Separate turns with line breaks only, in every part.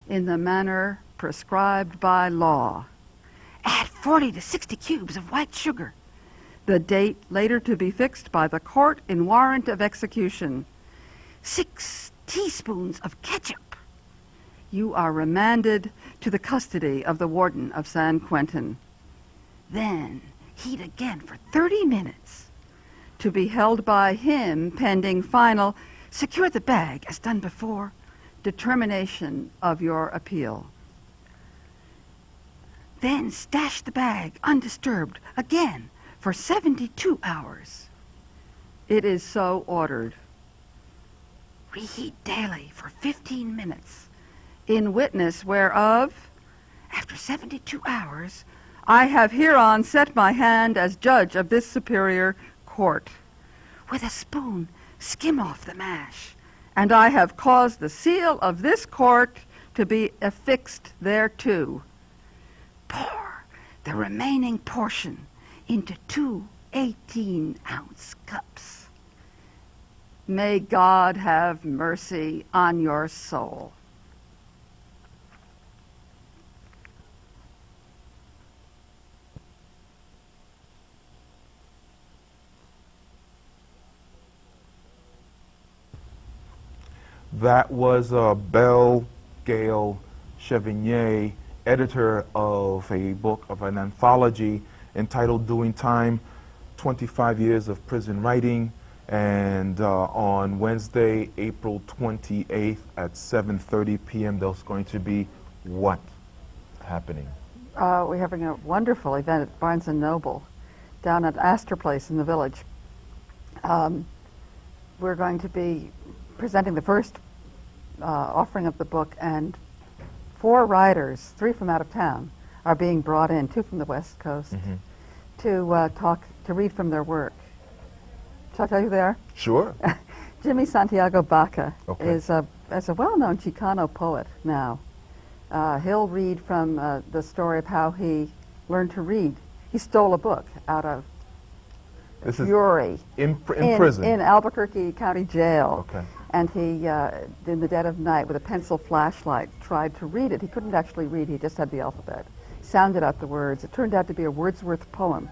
in the manner prescribed by law. Add 40 to 60 cubes of white sugar. The date later to be fixed by the court in warrant of execution. 6 teaspoons of ketchup. You are remanded to the custody of the warden of San Quentin. Then heat again for 30 minutes. To be held by him pending final, secure the bag as done before, determination of your appeal. Then stash the bag undisturbed again for 72 hours. It is so ordered. Reheat daily for 15 minutes, in witness whereof, after 72 hours, I have hereon set my hand as judge of this superior court. With a spoon, skim off the mash, and I have caused the seal of this court to be affixed thereto. Pour the remaining portion into 2 18-ounce cups. May God have mercy on your soul.
That was Bell Gale Chevigney, editor of a book of an anthology entitled Doing Time, 25 Years of Prison Writing. And on Wednesday, April 28th at 7:30 p.m., there's going to be what happening?
We're having a wonderful event at Barnes & Noble down at Astor Place in the Village. We're going to be presenting the first offering of the book, and 4 writers, 3 from out of town, are being brought in, 2 from the West Coast, to read from their work. Shall I tell you who they are?
Sure.
Jimmy Santiago Baca is a well-known Chicano poet now. He'll read from the story of how he learned to read. He stole a book out of fury
in prison
in Albuquerque County Jail.
Okay.
And he, in the dead of night, with a pencil flashlight, tried to read it. He couldn't actually read. He just had the alphabet. Sounded out the words. It turned out to be a Wordsworth poem.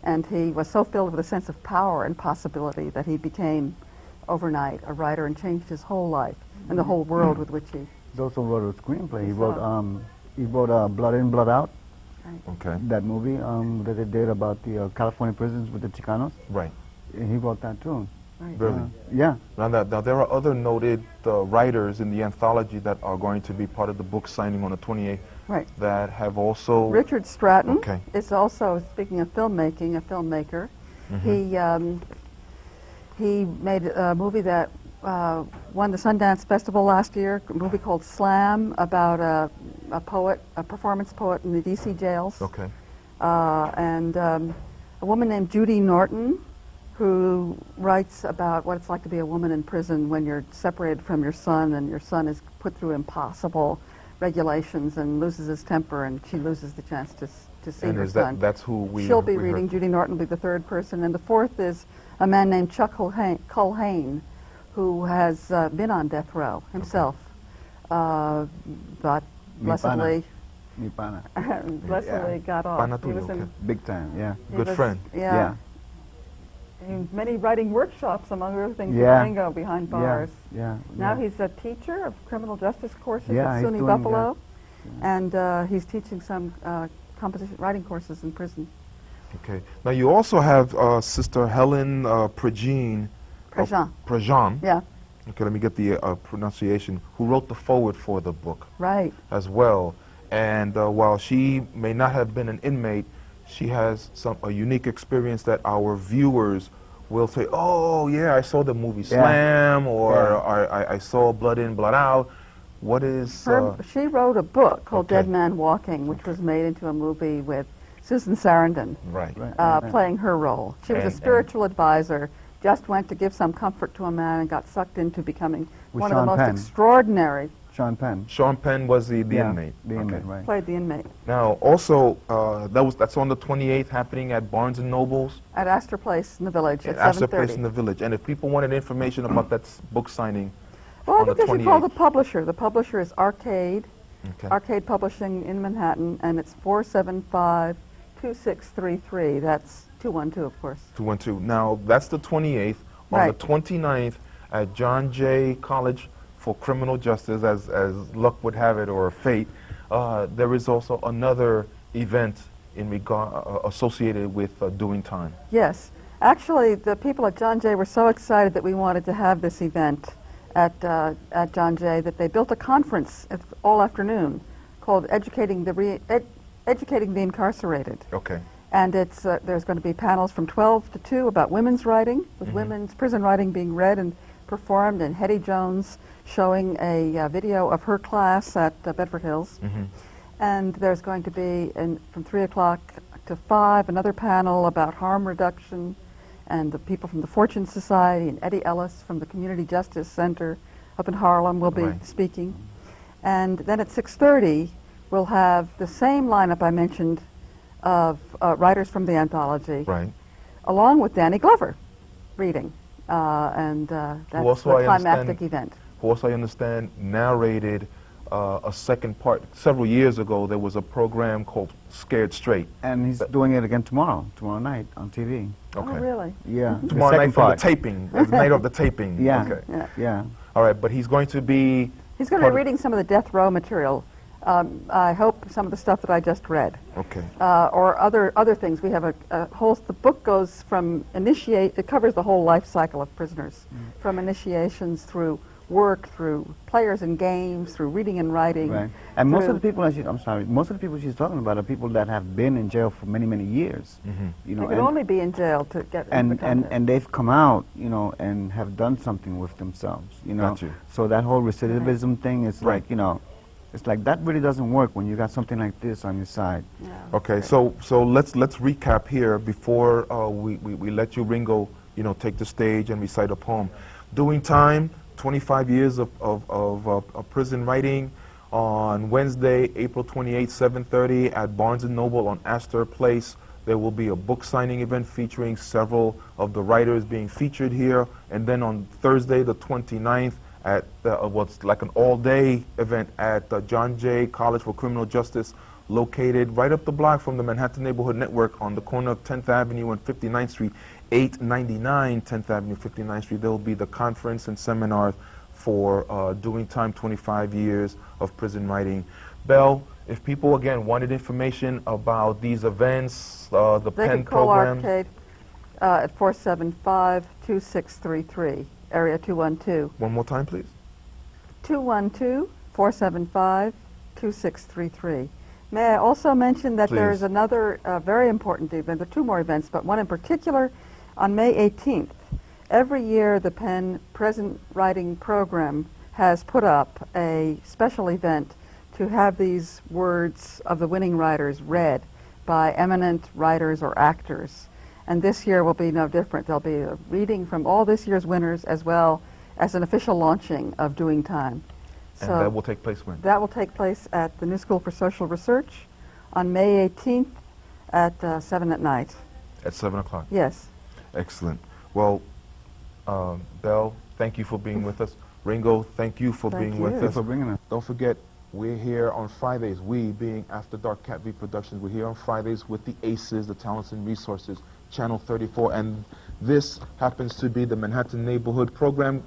And he was so filled with a sense of power and possibility that he became, overnight, a writer and changed his whole life and the whole world with which he...
He also wrote a screenplay. He wrote Blood In, Blood Out.
Right.
Okay.
That movie that they did about the California prisons with the Chicanos.
Right.
And he wrote that too.
Right.
Really?
Yeah.
Now there are other noted writers in the anthology that are going to be part of the book signing on the 28th.
Right.
That have also...
Richard Stratton
Okay.
is also, speaking of filmmaking, a filmmaker. He made a movie that won the Sundance Festival last year, a movie called Slam, about a poet, a performance poet in the D.C. jails.
Okay.
And a woman named Judy Norton, who writes about what it's like to be a woman in prison when you're separated from your son and your son is put through impossible regulations and loses his temper, and she loses the chance to see her son.
That's who we...
She'll be reading. Judy Norton will be the 3rd person. And the 4th is a man named Chuck Culhane, who has been on death row himself. But blessedly... blessedly got off. He was in
big time, yeah.
Good friend.
Yeah. In many writing workshops, among other things, with Ringo behind bars. Now he's a teacher of criminal justice courses at SUNY Buffalo, and he's teaching some composition writing courses in prison.
Okay. Now you also have Sister Helen Prejean.
Yeah.
Okay, let me get the pronunciation. Who wrote the foreword for the book?
Right.
As well, and while she may not have been an inmate, she has a unique experience that our viewers will say, oh, yeah, I saw the movie Slam, or I saw Blood In, Blood Out. What is...
she wrote a book called Dead Man Walking, which was made into a movie with Susan Sarandon playing her role. She was a spiritual advisor, just went to give some comfort to a man and got sucked into becoming one of the most extraordinary...
Sean Penn.
Sean Penn was the inmate.
The inmate, right.
Played the inmate.
Now, also, that's on the 28th, happening at Barnes & Noble's?
At Astor Place in the Village at 7:30.
Astor Place in the Village. And if people wanted information about that book signing
well,
on the 28th.
Well, I think they should call the publisher. The publisher is Arcade,
Okay.
Arcade Publishing in Manhattan, and it's 475-2633. That's 212, of course.
212. Now, that's the 28th. On
Right.
the 29th, at John Jay College for Criminal Justice, as luck would have it, or fate, there is also another event in regard associated with doing time.
Yes. Actually, the people at John Jay were so excited that we wanted to have this event at John Jay that they built a conference all afternoon called Educating the Incarcerated.
Okay.
And it's there's going to be panels from 12 to 2 about women's writing, with women's prison writing being read and performed, and Hetty Jones showing a video of her class at Bedford Hills. And there's going to be, from 3 o'clock to 5, another panel about harm reduction, and the people from the Fortune Society, and Eddie Ellis from the Community Justice Center up in Harlem will be speaking. And then at 6:30, we'll have the same lineup I mentioned of writers from the anthology,
Right.
along with Danny Glover reading. And that's
also
the
I
climactic event.
Who also, I understand, narrated a second part. Several years ago, there was a program called Scared Straight.
And he's doing it again tomorrow night on TV.
Okay.
Oh, really?
Yeah. the
Tomorrow night
second
from the
part.
taping, the night of the taping.
Yeah.
Okay.
Yeah.
Yeah.
All right, but he's going to be...
He's going to be reading some of the death row material. I hope some of the stuff that I just read.
Okay.
Or other things. We have a whole, the book goes from it covers the whole life cycle of prisoners, from initiations through work, through players and games, through reading and writing.
Right. And most of the people, most of the people she's talking about are people that have been in jail for many, many years. You know,
You could only be in jail to get into the content.
and they've come out, you know, and have done something with themselves, you know.
Got you.
So that whole recidivism thing is
Right.
like, you know, it's like that really doesn't work when you got something like this on your side.
Yeah.
Okay, so let's recap here before we let you, Ringo, you know, take the stage and recite a poem. Doing Time, 25 years of prison writing, on Wednesday, April 28, 7:30 at Barnes & Noble on Astor Place. There will be a book signing event featuring several of the writers being featured here. And then on Thursday, the 29th, at what's like an all-day event at John Jay College for Criminal Justice, located right up the block from the Manhattan Neighborhood Network on the corner of 10th Avenue and 59th Street, 899 10th Avenue, 59th Street. There will be the conference and seminars for Doing Time, 25 years of prison writing. Bell, if people, again, wanted information about these events, the
They
pen
could call
programs...
Arcade at 475-2633, area 212.
One more time, please.
212-475-2633. May I also mention that there is
Please.
another very important event, there are 2 more events, but one in particular on May 18th. Every year the Penn Present Writing Program has put up a special event to have these words of the winning writers read by eminent writers or actors. And this year will be no different. There'll be a reading from all this year's winners, as well as an official launching of Doing Time.
And that will take place when?
That will take place at the New School for Social Research on May 18th at 7 at night.
At 7 o'clock.
Yes.
Excellent. Well, Bell, thank you for being with us. Ringo, thank you for
Thank
being with
you.
us.
Thanks for bringing us.
Don't forget, we're here on Fridays. We, being After Dark Cat V Productions, we're here on Fridays with the A.C.E.S, the Talents and Resources, Channel 34. And this happens to be the Manhattan Neighborhood Program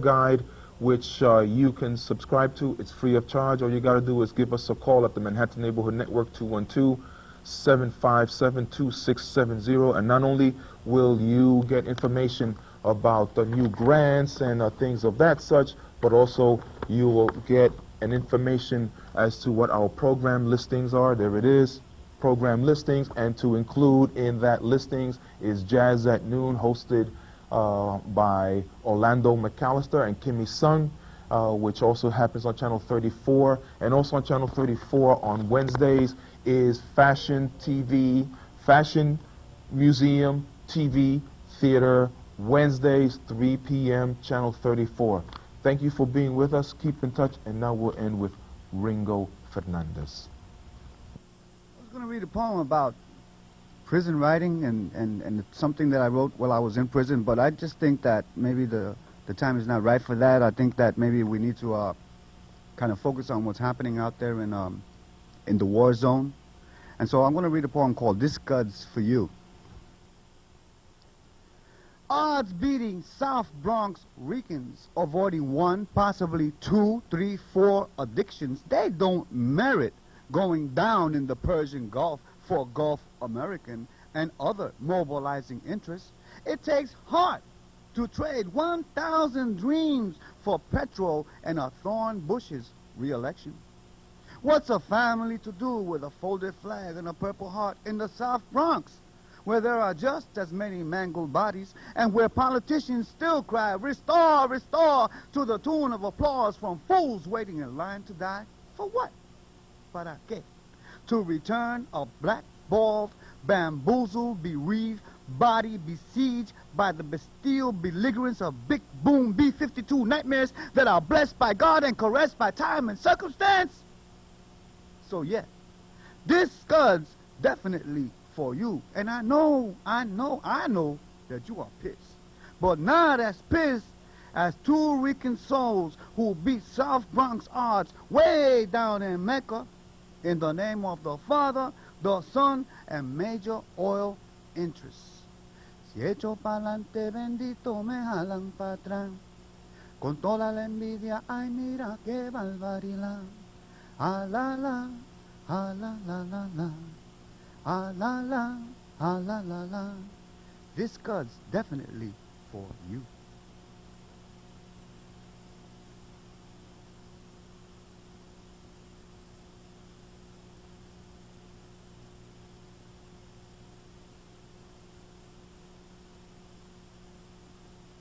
Guide, which you can subscribe to. It's free of charge. All you got to do is give us a call at the Manhattan Neighborhood Network, 212-757-2670. And not only will you get information about the new grants and things of that such, but also you will get an information as to what our program listings are. There it is, program listings, and to include in that listings is Jazz at Noon, hosted by Orlando McAllister and Kimmy Sung, which also happens on Channel 34. And also on Channel 34 on Wednesdays is Fashion TV, Fashion Museum TV Theater, Wednesdays, 3 p.m., Channel 34. Thank you for being with us. Keep in touch. And now we'll end with Ringo Fernandez.
I was going to read a poem about prison writing and it's something that I wrote while I was in prison, but I just think that maybe the time is not right for that. I think that maybe we need to kind of focus on what's happening out there in the war zone. And so I'm going to read a poem called This Scud's for You. Odds beating South Bronx Ricans, avoiding one, possibly two, three, four addictions. They don't merit going down in the Persian Gulf for Gulf American and other mobilizing interests. It takes heart to trade 1,000 dreams for petrol and a thorn bush's re-election. What's a family to do with a folded flag and a purple heart in the South Bronx, where there are just as many mangled bodies and where politicians still cry, restore, restore, to the tune of applause from fools waiting in line to die? For what? Para qué? To return a black-balled, bamboozled, bereaved body besieged by the Bastille belligerents of big boom B-52 nightmares that are blessed by God and caressed by time and circumstance? So yeah, this Scud's definitely for you. And I know that you are pissed. But not as pissed as two Rican souls who beat South Bronx odds way down in Mecca in the name of the Father, the Son, and major oil interests. Si echo pa'lante, bendito, me jalan pa' atrás. Con toda la envidia, ay, mira qué barbaridad. Ah, la, la, ah, la, la, la, la. Ah, la, la, ah, la, la, la. This Scud's definitely for you.